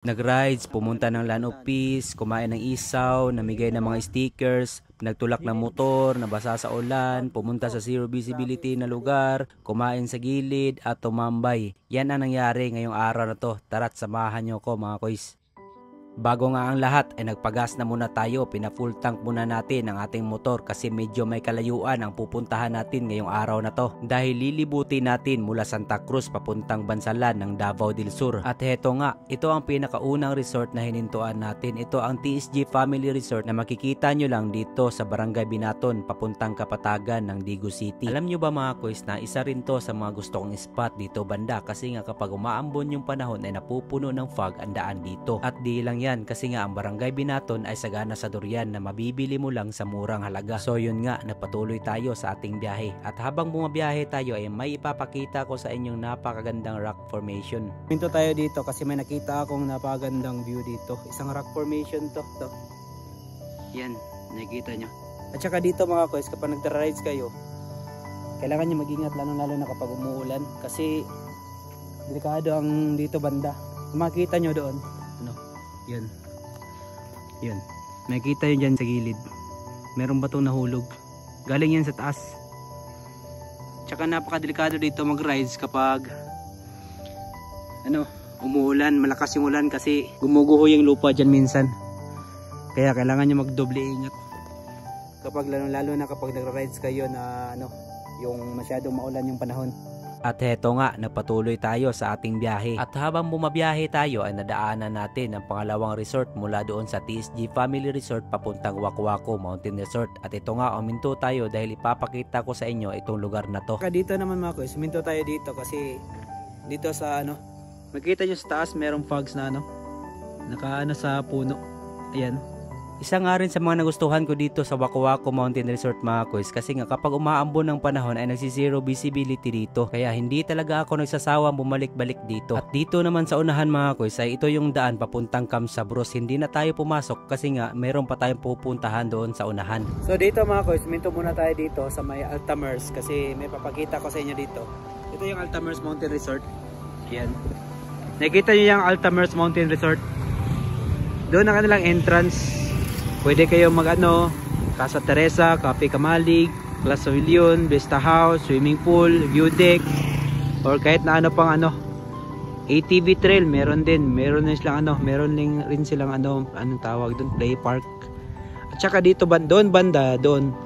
Nag-rides, pumunta ng Land of Peace, kumain ng isaw, namigay ng mga stickers, nagtulak ng motor, nabasa sa ulan, pumunta sa zero visibility na lugar, kumain sa gilid at tumambay. Yan ang nangyari ngayong araw na to. Tara't samahan nyo ko mga koys. Bago nga ang lahat ay nagpagas na muna tayo, pina-full tank muna natin ang ating motor kasi medyo may kalayuan ang pupuntahan natin ngayong araw na to. Dahil lilibutin natin mula Santa Cruz papuntang Bansalan ng Davao del Sur. At heto nga, ito ang pinakaunang resort na hinintuan natin. Ito ang TSG Family Resort na makikita nyo lang dito sa Barangay Binaton papuntang Kapatagan ng Digo City. Alam nyo ba mga koys na isa rin to sa mga gusto kong spot dito banda kasi nga kapag umaambon yung panahon ay napupuno ng fog ang daan dito. At di lang yan kasi nga ang Barangay Binaton ay sagana sa durian na mabibili mo lang sa murang halaga. So yun nga, nagpatuloy tayo sa ating biyahe. At habang bumabiyahe tayo ay may ipapakita ko sa inyong napakagandang rock formation. Minto tayo dito kasi may nakita akong napakagandang view dito. Isang rock formation to. Yan, nakikita nyo. At saka dito mga koys, kapag nagtra-rides kayo, kailangan nyo mag-ingat lalo na kapag umuulan kasi delikado ang dito banda. Makita nyo doon. Yan. Yan. Makikita yun dyan sa gilid. Merong batong nahulog. Galing yan sa taas. Tsaka napakadelikado dito mag-rides kapag umuulan. Malakas yung ulan kasi gumuguho yung lupa dyan minsan. Kaya kailangan nyo magdoble ingat. Kapag lalo na kapag nagra-rides kayo na yung masyadong maulan yung panahon. At heto nga, napatuloy tayo sa ating biyahe. At habang bumabiyahe tayo ay nadaanan natin ang pangalawang resort mula doon sa TSG Family Resort papuntang Waco Waco Mountain Resort. At ito nga, uminto tayo dahil ipapakita ko sa inyo itong lugar na to. Dito naman mga koys, uminto tayo dito kasi dito sa makikita nyo sa taas merong fogs na naka sa puno. Ayan. Isa nga rin sa mga nagustuhan ko dito sa Waco Waco Mountain Resort mga koys kasi nga kapag umaambon ng panahon ay nagsi-zero visibility dito. Kaya hindi talaga ako nagsasawang bumalik-balik dito. At dito naman sa unahan mga koys ay ito yung daan papuntang Camp Sabros. Hindi na tayo pumasok kasi nga meron pa tayong pupuntahan doon sa unahan. So dito mga koys, minto muna tayo dito sa may Altamers kasi may papakita ko sa inyo dito. Ito yung Altamers Mountain Resort. Yan. Nakikita nyo yung Altamers Mountain Resort. Doon ang kanilang entrance. Pwede kayo Casa Teresa, Cafe Kamalig, Class Pavilion, Vista House, swimming pool, view deck, or kahit na pang ATV trail, meron din silang meron rin silang anong tawag doon, play park. At saka dito doon banda, doon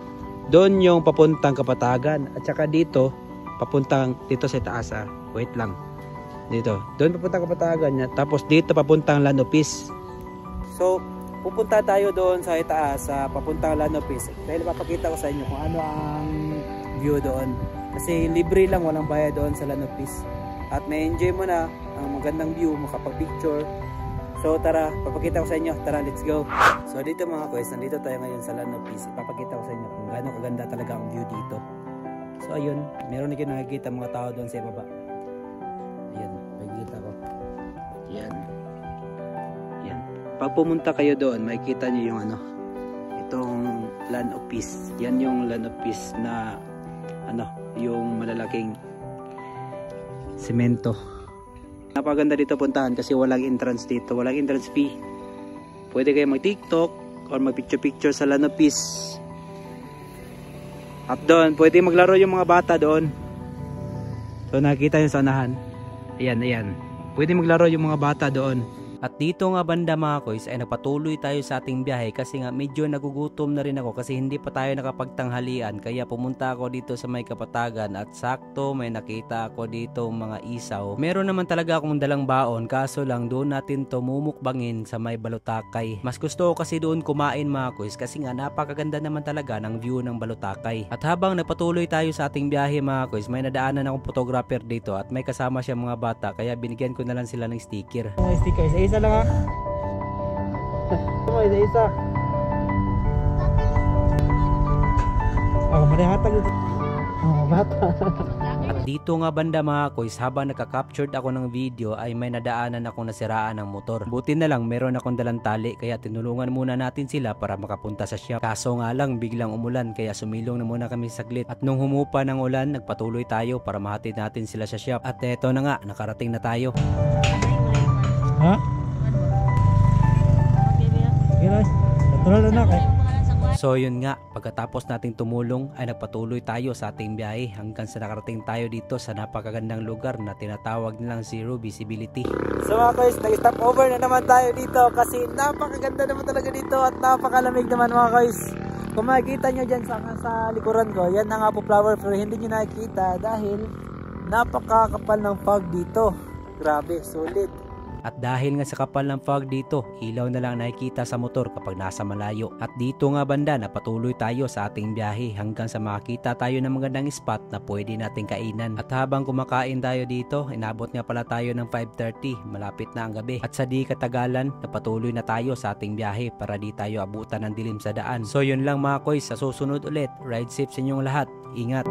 yung papuntang Kapatagan. At saka dito papuntang dito sa taas. Wait lang. Doon papuntang Kapatagan niya, tapos dito papuntang Land of Peace. So pupunta tayo doon sa itaas papuntang Land of Peace dahil papakita ko sa inyo kung ano ang view doon kasi libre lang, walang bayad doon sa Land of Peace at may enjoy mo na ang magandang view, makapag-picture. So tara, papakita ko sa inyo. Tara, let's go. So dito mga koys, nandito tayo ngayon sa Land of Peace. Ipapakita ko sa inyo kung gaano kaganda talaga ang view dito. So ayun, meron na kayo nakikita mga tao doon sa ibaba. Ayan, nakikita ko. Yan. Pag pumunta kayo doon, makikita nyo yung itong Land of Peace. Yan yung Land of Peace na yung malalaking semento. Napaganda dito puntahan kasi walang entrance dito, walang entrance fee. Pwede kayo mag-TikTok or mag-picture sa Land of Peace. At doon, pwede maglaro yung mga bata doon. So nakikita nyo sa unahan. Ayan. Pwede maglaro yung mga bata doon. At dito nga banda mga koys ay napatuloy tayo sa ating biyahe kasi nga medyo nagugutom na rin ako kasi hindi pa tayo nakapagtanghalian kaya pumunta ako dito sa may Kapatagan at sakto may nakita ako dito mga isaw. Meron naman talaga akong dalang baon kaso lang doon natin to mumukbangin sa may Balutakay. Mas gusto ko kasi doon kumain mga koys kasi nga napakaganda naman talaga ng view ng Balutakay. At habang nagpatuloy tayo sa ating biyahe mga koys, may nadaanan akong photographer dito at may kasama siya mga bata kaya binigyan ko na lang sila ng sticker. Mga sticker isa lang isa. Marihatag ito. Bata. At dito nga banda mga koys, habang nakaka-captured ako ng video ay may nadaanan akong nasiraan ng motor. Buti na lang meron akong dalang tali kaya tinulungan muna natin sila para makapunta sa shop. Kaso nga lang biglang umulan kaya sumilong na muna kami saglit. At nung humupa ng ulan, nagpatuloy tayo para mahatid natin sila sa shop. At eto na nga, nakarating na tayo. Ha? Troll anak eh. So yun nga, pagkatapos nating tumulong ay nagpatuloy tayo sa ating biyahe hanggang sa nakarating tayo dito sa napakagandang lugar na tinatawag nilang Zero Visibility. So mga guys, nag-stop over na naman tayo dito kasi napakaganda naman talaga dito at napakalamig naman mga guys. Kung makikita nyo dyan sa likuran ko, yan na nga po flower pero hindi nyo nakikita dahil napakakapal ng fog dito. Grabe, sulit. At dahil nga sa kapal ng fog dito, ilaw na lang nakikita sa motor kapag nasa malayo. At dito nga banda na patuloy tayo sa ating biyahe hanggang sa makakita tayo ng magandang spot na pwede nating kainan. At habang kumakain tayo dito, inabot nga pala tayo ng 5:30, malapit na ang gabi. At sa di katagalan, napatuloy na tayo sa ating biyahe para di tayo abutan ng dilim sa daan. So yun lang mga koys, sa susunod ulit, ride safe sa inyong lahat. Ingat!